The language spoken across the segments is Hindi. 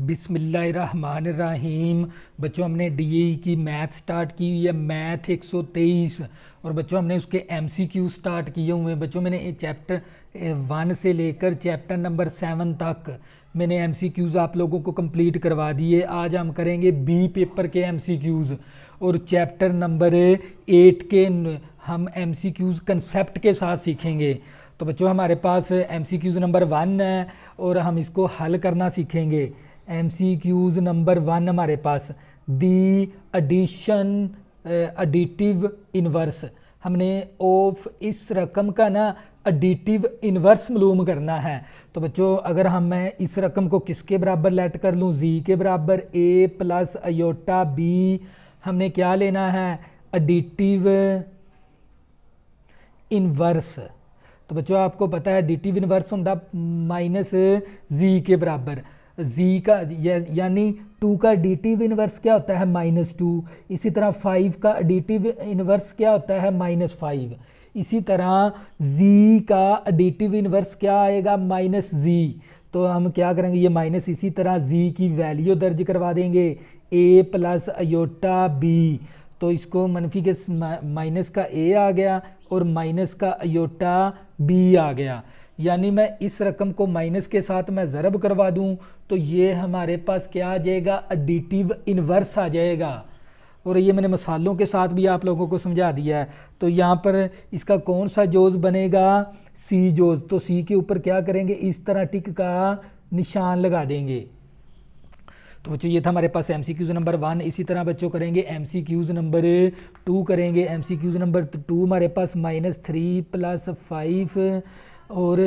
बिस्मिल्लाहिर्रहमानिर्रहीम। बच्चों हमने डीएई की मैथ स्टार्ट की हुई है, मैथ 123। और बच्चों हमने उसके एमसीक्यू स्टार्ट किए हुए हैं। बच्चों मैंने चैप्टर 1 से लेकर चैप्टर नंबर 7 तक मैंने एमसीक्यूज़ आप लोगों को कंप्लीट करवा दिए। आज हम करेंगे बी पेपर के एमसीक्यूज़ और चैप्टर नंबर 8 के हम एमसीक्यूज़ कंसेप्ट के साथ सीखेंगे। तो बच्चों हमारे पास एमसीक्यूज़ नंबर 1 है और हम इसको हल करना सीखेंगे। एमसीक्यूज़ नंबर 1 हमारे पास दी एडिशन एडिटिव इन्वर्स, हमने ऑफ इस रकम का ना एडिटिव इन्वर्स मालूम करना है। तो बच्चों अगर हम मैं इस रकम को किसके बराबर लेट कर लूँ, जी के बराबर ए प्लस अयोटा बी, हमने क्या लेना है एडिटिव इन्वर्स। तो बच्चों आपको पता है एडिटिव इन्वर्स होता माइनस जी के बराबर, जी का यानी 2 का एडिटिव इन्वर्स क्या होता है -2। इसी तरह 5 का एडिटिव इन्वर्स क्या होता है -5। इसी तरह जी का एडिटिव इन्वर्स क्या आएगा -जी। तो हम क्या करेंगे ये माइनस, इसी तरह जी की वैल्यू दर्ज करवा देंगे ए प्लस अयोटा बी। तो इसको मनफी के माइनस का ए आ गया और माइनस का अयोटा बी आ गया। यानी मैं इस रकम को माइनस के साथ मैं ज़रब करवा दूं तो ये हमारे पास क्या आ जाएगा एडिटिव इन्वर्स आ जाएगा। और ये मैंने मसालों के साथ भी आप लोगों को समझा दिया है। तो यहाँ पर इसका कौन सा जोज बनेगा, सी जोज। तो सी के ऊपर क्या करेंगे इस तरह टिक का निशान लगा देंगे। तो बच्चों ये था हमारे पास एमसीक्यूज़ नंबर 1। इसी तरह बच्चों करेंगे एमसीक्यूज़ नंबर 2 करेंगे। एमसीक्यूज़ नंबर 2 हमारे पास -3 प्लस 5 और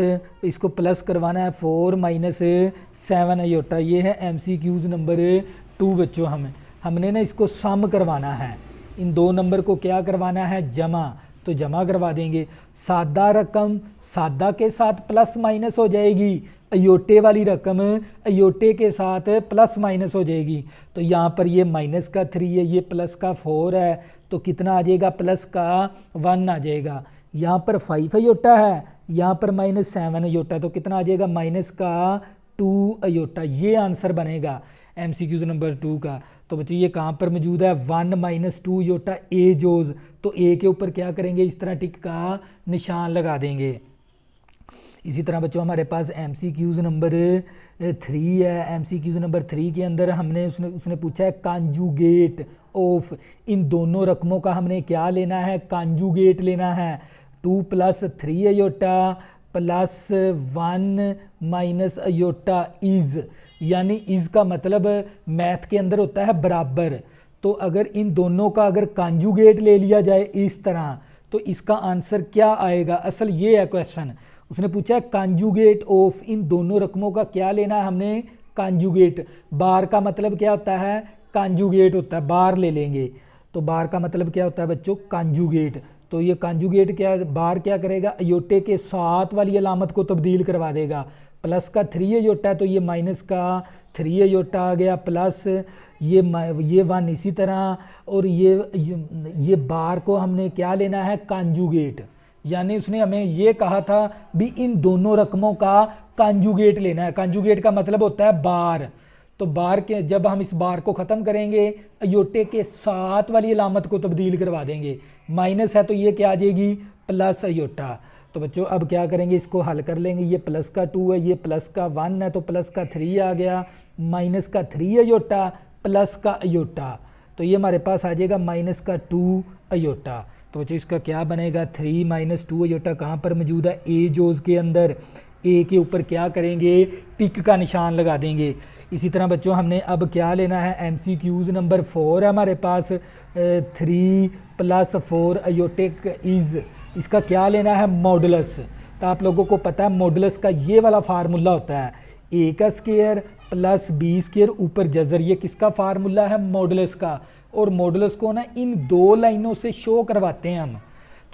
इसको प्लस करवाना है 4 माइनस 7 अयोटा। ये है एमसीक्यूज़ नंबर 2। बच्चों हमने ना इसको सम करवाना है, इन दो नंबर को क्या करवाना है जमा। तो जमा करवा देंगे। सादा रकम सादा के साथ प्लस माइनस हो जाएगी, अयोटे वाली रकम अयोटे के साथ प्लस माइनस हो जाएगी। तो यहाँ पर ये माइनस का 3 है, ये प्लस का 4 है, तो कितना आ जाएगा प्लस का 1 आ जाएगा। यहाँ पर 5 अयोटा है, यहाँ पर -7 अयोटा, तो कितना आ जाएगा माइनस का 2 अयोटा। ये आंसर बनेगा एमसीक्यूज़ नंबर 2 का। तो बच्चों ये कहाँ पर मौजूद है 1 - 2 अयोटा ए जोज। तो ए के ऊपर क्या करेंगे इस तरह टिक का निशान लगा देंगे। इसी तरह बच्चों हमारे पास एमसीक्यूज़ नंबर 3 है। एमसीक्यूज़ नंबर 3 के अंदर हमने उसने पूछा है कांजुगेट ऑफ, इन दोनों रकमों का हमने क्या लेना है कांजुगेट लेना है। 2 + 3 iota plus 1 minus iota is, यानी इज का मतलब मैथ के अंदर होता है बराबर। तो अगर इन दोनों का अगर कांजुगेट ले लिया जाए इस तरह तो इसका आंसर क्या आएगा। असल ये है क्वेश्चन, उसने पूछा है कांजुगेट ऑफ, इन दोनों रकमों का क्या लेना है हमने कांजुगेट। बार का मतलब क्या होता है कांजुगेट होता है, बार ले लेंगे। तो बार का मतलब क्या होता है बच्चों कांजुगेट। तो ये कांजुगेट क्या बार क्या करेगा अयोटे के साथ वाली अलामत को तब्दील करवा देगा। प्लस का 3 अयोटा है तो ये माइनस का 3 अयोटा आ गया, प्लस ये 1 इसी तरह। और ये बार को हमने क्या लेना है कांजुगेट, यानी उसने हमें ये कहा था भी इन दोनों रकमों का कांजुगेट लेना है। कांजुगेट का मतलब होता है बार। तो बार के जब हम इस बार को ख़त्म करेंगे अयोटे के साथ वाली अलामत को तब्दील करवा देंगे। माइनस है तो ये क्या आ जाएगी प्लस अयोटा। तो बच्चों अब क्या करेंगे इसको हल कर लेंगे। ये प्लस का 2 है, ये प्लस का 1 है, तो प्लस का 3 आ गया, माइनस का 3 अयोटा प्लस का अयोटा। तो ये हमारे पास आ जाएगा माइनस का 2 अयोटा। तो बच्चों इसका क्या बनेगा 3 - 2 अयोटा कहाँ पर मौजूद है ए जोज के अंदर। ए के ऊपर क्या करेंगे टिक का निशान लगा देंगे। इसी तरह बच्चों हमने अब क्या लेना है एमसीक्यूज़ नंबर 4 है हमारे पास 3 + 4 अयोटिक इज, इसका क्या लेना है मॉडुलस। तो आप लोगों को पता है मॉडुलस का ये वाला फार्मूला होता है ए का स्क्वायर प्लस बी स्क्वायर ऊपर जजर। ये किसका फार्मूला है मॉडुलस का। और मॉडुलस को ना इन 2 लाइनों से शो करवाते हैं हम।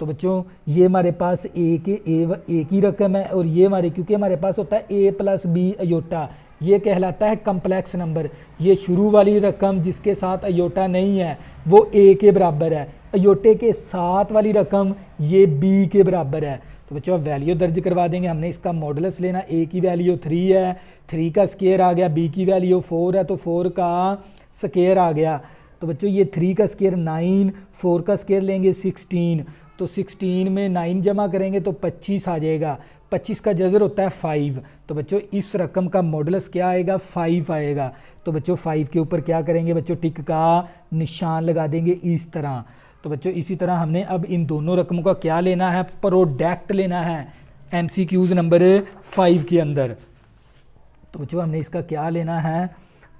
तो बच्चों ये हमारे पास ए की रकम है और ये हमारे क्योंकि हमारे पास होता है ए + बी अयोटा, ये कहलाता है कम्प्लेक्स नंबर। ये शुरू वाली रकम जिसके साथ अयोटा नहीं है वो ए के बराबर है, अयोटे के साथ वाली रकम ये बी के बराबर है। तो बच्चों अब वैल्यू दर्ज करवा देंगे। हमने इसका मॉडुलस लेना, ए की वैल्यू 3 है, 3 का स्केयर आ गया, बी की वैल्यू 4 है तो 4 का स्केयर आ गया। तो बच्चों ये 3 का स्केयर 9, 4 का स्केयर लेंगे 16, तो 16 में 9 जमा करेंगे तो 25 आ जाएगा। 25 का जज़र होता है 5, तो बच्चों इस रकम का मॉडुलस क्या आएगा, 5 आएगा। तो बच्चों 5 के ऊपर क्या करेंगे बच्चों, टिक का निशान लगा देंगे इस तरह। तो बच्चों इसी तरह हमने अब इन दोनों रकमों का क्या लेना है, प्रोडक्ट लेना है MCQs नंबर 5 के अंदर। तो बच्चों हमने इसका क्या लेना है,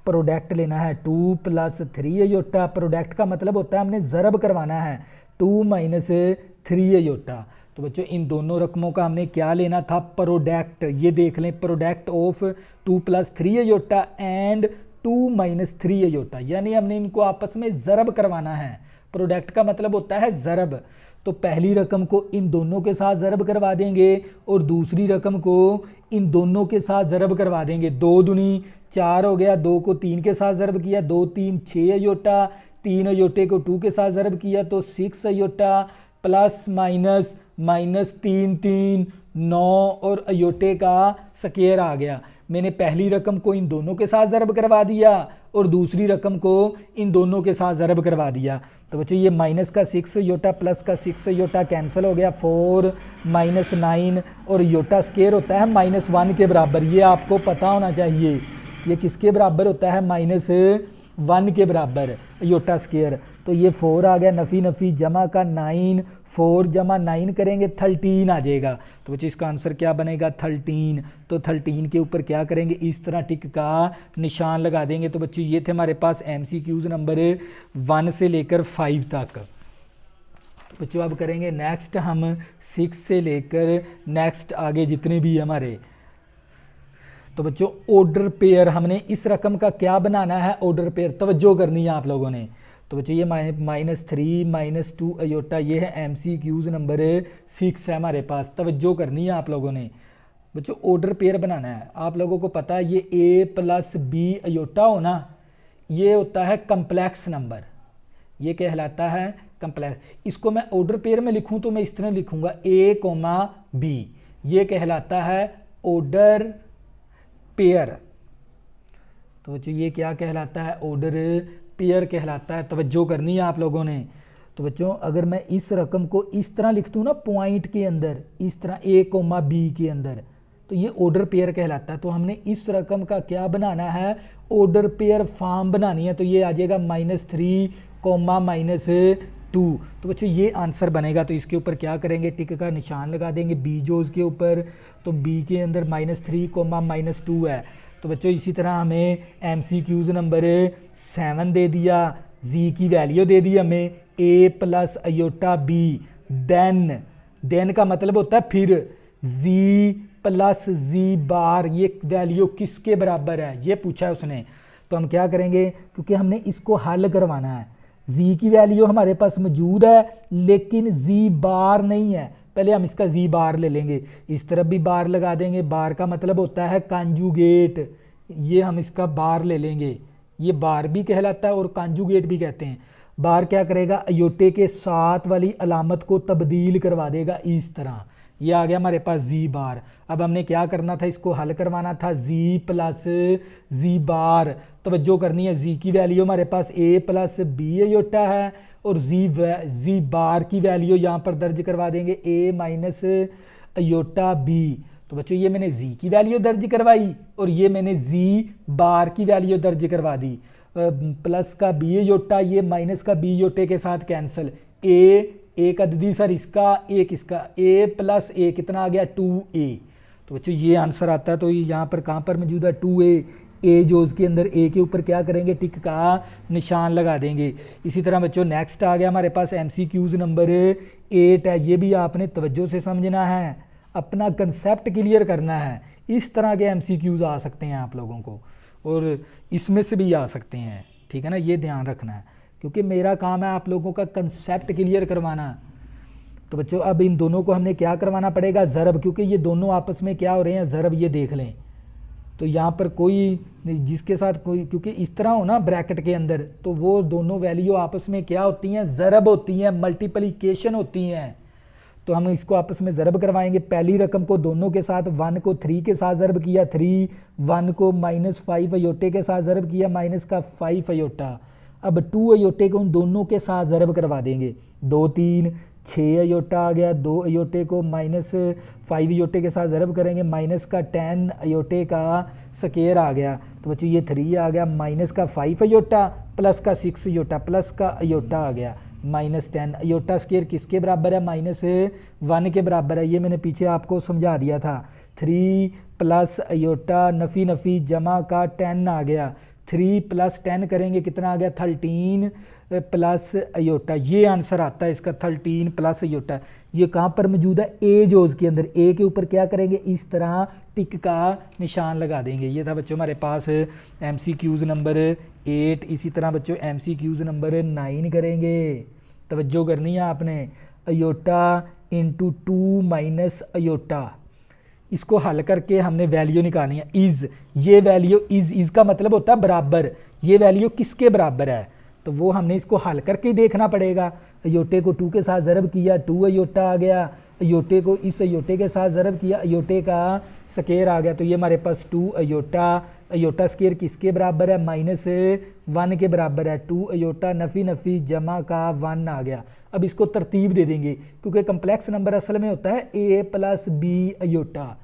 प्रोडक्ट लेना है 2 + 3 अयोटा। प्रोडक्ट का मतलब होता है हमने ज़रब करवाना है 2 - 3 अयोटा। तो बच्चों इन दोनों रकमों का हमने क्या लेना था, प्रोडक्ट। ये देख लें, product of 2 + 3 iota and 2 - 3 iota, यानी हमने इनको आपस में ज़रब करवाना है। प्रोडक्ट का मतलब होता है ज़रब। तो पहली रकम को इन दोनों के साथ ज़रब करवा देंगे और दूसरी रकम को इन दोनों के साथ ज़रब करवा देंगे। 2 दूनी 4 हो गया, 2 को 3 के साथ ज़रब किया, 2 × 3 = 6 अयोटा, 3 अयोटे को 2 के साथ ज़रब किया तो 6 अयोटा, प्लस माइनस -3 3 9 और अयोटे का स्केयर आ गया। मैंने पहली रकम को इन दोनों के साथ ज़रब करवा दिया और दूसरी रकम को इन दोनों के साथ ज़रब करवा दिया। तो बच्चों ये माइनस का 6 अयोटा प्लस का 6 अयोटा कैंसिल हो गया, 4 - 9 और अयोटा स्केयर होता है -1 के बराबर। ये आपको पता होना चाहिए, ये किसके बराबर होता है, -1 के बराबर अयोटा स्केयर। तो ये 4 आ गया, नफ़ी नफ़ी जमा का 9, 4 + 9 करेंगे 13 आ जाएगा। तो बच्चों इसका आंसर क्या बनेगा, 13। तो 13 के ऊपर क्या करेंगे, इस तरह टिक का निशान लगा देंगे। तो बच्चों ये थे हमारे पास MCQs नंबर 1 से लेकर 5 तक। तो बच्चों अब करेंगे नेक्स्ट हम 6 से लेकर नेक्स्ट आगे जितने भी हमारे। तो बच्चों ऑर्डर पेयर, हमने इस रकम का क्या बनाना है, ऑर्डर पेयर। तवज्जो करनी है आप लोगों ने। तो बच्चों ये -3 - 2 अयोटा, ये है MCQs नंबर 6 है हमारे पास। तवज्जो करनी है आप लोगों ने। बच्चों ऑर्डर पेयर बनाना है, आप लोगों को पता है ये A + B अयोटा हो ना, ये होता है कम्प्लेक्स नंबर, ये कहलाता है कम्प्लेक्स। इसको मैं ऑर्डर पेयर में लिखूं तो मैं इस तरह लिखूंगा A, B, ये कहलाता है ऑर्डर पेयर। तो बच्चों ये क्या कहलाता है, ऑर्डर पेयर कहलाता है। तवज्जो करनी है आप लोगों ने। तो बच्चों अगर मैं इस रकम को इस तरह लिख दूँ ना, पॉइंट के अंदर इस तरह A, B के अंदर, तो ये ऑर्डर पेयर कहलाता है। तो हमने इस रकम का क्या बनाना है, ऑर्डर पेयर फॉर्म बनानी है। तो ये आ जाएगा -3, -2। तो बच्चों ये आंसर बनेगा। तो इसके ऊपर क्या करेंगे, टिक का निशान लगा देंगे बी जोज के ऊपर। तो बी के अंदर -3, -2 है। तो बच्चों इसी तरह हमें MCQs नंबर 7 दे दिया, जी की वैल्यू दे दी हमें A + अयोटा B, देन का मतलब होता है फिर, जी + जी बार, ये वैल्यू किसके बराबर है ये पूछा है उसने। तो हम क्या करेंगे, क्योंकि हमने इसको हल करवाना है, जी की वैल्यू हमारे पास मौजूद है लेकिन जी बार नहीं है। पहले हम इसका जी बार ले लेंगे, इस तरफ भी बार लगा देंगे, बार का मतलब होता है कॉन्जुगेट, ये हम इसका बार ले लेंगे, ये बार भी कहलाता है और कॉन्जुगेट भी कहते हैं। बार क्या करेगा, अयोटे के साथ वाली अलामत को तब्दील करवा देगा इस तरह। ये आ गया हमारे पास जी बार। अब हमने क्या करना था, इसको हल करवाना था, जी + जी बार। तवज्जो करनी है, जी की वैल्यू हमारे पास A + B अयोटा है और जी बार की वैल्यू यहाँ पर दर्ज करवा देंगे A - अयोटा B। तो बच्चों ये मैंने जी की वैल्यू दर्ज करवाई और ये मैंने जी बार की वैल्यू दर्ज करवा दी। प्लस का B अयोटा, ये माइनस का B अयोटे के साथ कैंसिल। एक अददी सर इसका, एक इसका, A + A कितना आ गया, 2A। तो बच्चों ये आंसर आता है। तो ये यहाँ पर कहाँ पर मौजूद है, 2A। ए जोज के अंदर A के ऊपर क्या करेंगे, टिक का निशान लगा देंगे। इसी तरह बच्चों नेक्स्ट आ गया हमारे पास MCQs नंबर 8 है। ये भी आपने तवज्जो से समझना है, अपना कंसेप्ट क्लियर करना है। इस तरह के MCQs आ सकते हैं आप लोगों को और इसमें से भी आ सकते हैं, ठीक है ना, ये ध्यान रखना है क्योंकि मेरा काम है आप लोगों का कंसेप्ट क्लियर करवाना। तो बच्चों अब इन दोनों को हमने क्या करवाना पड़ेगा, ज़रब, क्योंकि ये दोनों आपस में क्या हो रहे हैं, ज़रब। ये देख लें तो यहाँ पर कोई जिसके साथ कोई, क्योंकि इस तरह हो ना ब्रैकेट के अंदर, तो वो दोनों वैल्यू आपस में क्या होती हैं, ज़रब होती हैं, मल्टीप्लिकेशन होती हैं। तो हम इसको आपस में ज़रब करवाएंगे। पहली रकम को दोनों के साथ, 1 को 3 के साथ ज़रब किया 3, 1 को -5 अयोटे के साथ ज़रब किया -5 अयोटा। अब 2 अयोटे को उन दोनों के साथ ज़रब करवा देंगे, 2 3 6 अयोटा आ गया। 2 अयोटे को -5 अयोटे के साथ ज़रब करेंगे, -10 अयोटे का स्केयर आ गया। तो बच्चों ये 3 आ गया, -5 अयोटा प्लस का 6 अयोटा प्लस का अयोटा आ गया, -10 अयोटा स्केयर किसके बराबर है? -1 के बराबर है। ये मैंने पीछे आपको समझा दिया था। 3 प्लस अयोटा नफ़ी नफ़ी जमा का 10 आ गया। 3 + 10 करेंगे कितना आ गया? 13 प्लस अयोटा। ये आंसर आता है इसका, 13 प्लस अयोटा। ये कहाँ पर मौजूद है? ए जोज के अंदर। ए के ऊपर क्या करेंगे? इस तरह टिक का निशान लगा देंगे। ये था बच्चों हमारे पास MCQs नंबर 8। इसी तरह बच्चों MCQs नंबर 9 करेंगे। तवज्जो करनी है आपने। अयोटा इंटू 2 माइनस अयोटा, इसको हल करके हमने वैल्यू निकालनी है। इज़, ये वैल्यू इज़ का मतलब होता है बराबर। ये वैल्यू किसके बराबर है? तो वो हमने इसको हल करके ही देखना पड़ेगा। अयोटे को 2 के साथ ज़रब किया, 2 अयोटा आ गया। अयोटे को इस अयोटे के साथ ज़रब किया, अयोटे का स्केयर आ गया। तो ये हमारे पास 2 अयोटा, अयोटा स्केयर किसके बराबर है? -1 के बराबर है। 2 अयोटा नफ़ी नफ़ी जमा का 1 आ गया। अब इसको तरतीब दे देंगे, क्योंकि कम्प्लेक्स नंबर असल में होता है A + B अयोटा।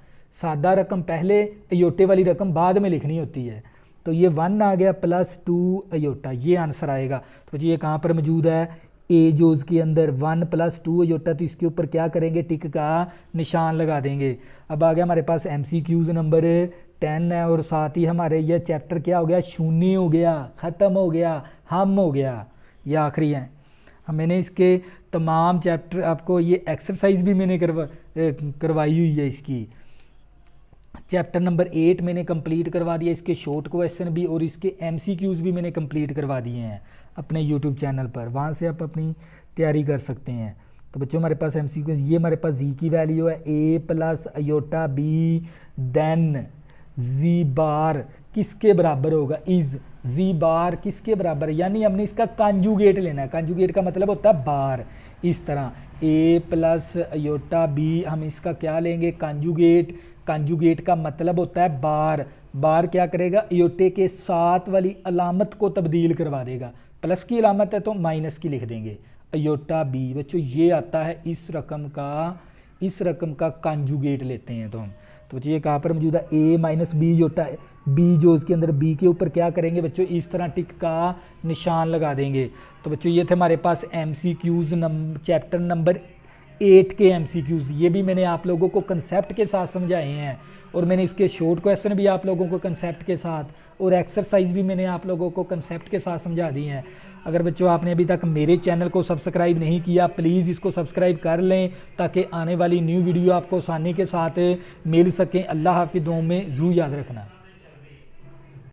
सादा रकम पहले, अयोटे वाली रकम बाद में लिखनी होती है। तो ये 1 आ गया +2 अयोटा, ये आंसर आएगा। तो ये कहाँ पर मौजूद है? ए जोज के अंदर। 1 + 2 अयोटा, तो इसके ऊपर क्या करेंगे? टिक का निशान लगा देंगे। अब आ गया हमारे पास MCQs नंबर 10 है, और साथ ही हमारे ये चैप्टर क्या हो गया? शून्य हो गया, ख़त्म हो गया, हम हो गया। ये आखिरी है। मैंने इसके तमाम चैप्टर आपको, ये एक्सरसाइज भी मैंने करवाई हुई है। इसकी चैप्टर नंबर 8 मैंने कंप्लीट करवा दिया, इसके शॉर्ट क्वेश्चन भी और इसके MCQs भी मैंने कंप्लीट करवा दिए हैं अपने YouTube चैनल पर। वहाँ से आप अपनी तैयारी कर सकते हैं। तो बच्चों हमारे पास MCQs, ये हमारे पास जी की वैल्यू है A + अयोटा B, देन जी बार किसके बराबर होगा? इज़। जी बार किसके बराबर है? यानी हमने इसका कॉन्जुगेट लेना है। कॉन्जुगेट का मतलब होता है बार। इस तरह A + अयोटा B, हम इसका क्या लेंगे? कॉन्जुगेट। कॉन्जुगेट का मतलब होता है बार। बार क्या करेगा? अयोटे के साथ वाली अलामत को तब्दील करवा देगा। प्लस की अलामत है तो माइनस की लिख देंगे। अयोटा B बच्चों ये आता है इस रकम का कॉन्जुगेट लेते हैं तो हम। तो बच्चों ये कहाँ पर मौजूद है? A - B अयोटा है। B जो उसके अंदर, B के ऊपर क्या करेंगे बच्चों? इस तरह टिक का निशान लगा देंगे। तो बच्चों ये थे हमारे पास MCQs चैप्टर नंबर 8 के MCQs। ये भी मैंने आप लोगों को कंसेप्ट के साथ समझाए हैं, और मैंने इसके शॉर्ट क्वेश्चन भी आप लोगों को कंसेप्ट के साथ, और एक्सरसाइज भी मैंने आप लोगों को कंसेप्ट के साथ समझा दी हैं। अगर बच्चों आपने अभी तक मेरे चैनल को सब्सक्राइब नहीं किया, प्लीज़ इसको सब्सक्राइब कर लें, ताकि आने वाली न्यू वीडियो आपको आसानी के साथ मिल सकें। अल्लाह हाफिज़, दुआ में ज़रूर याद रखना।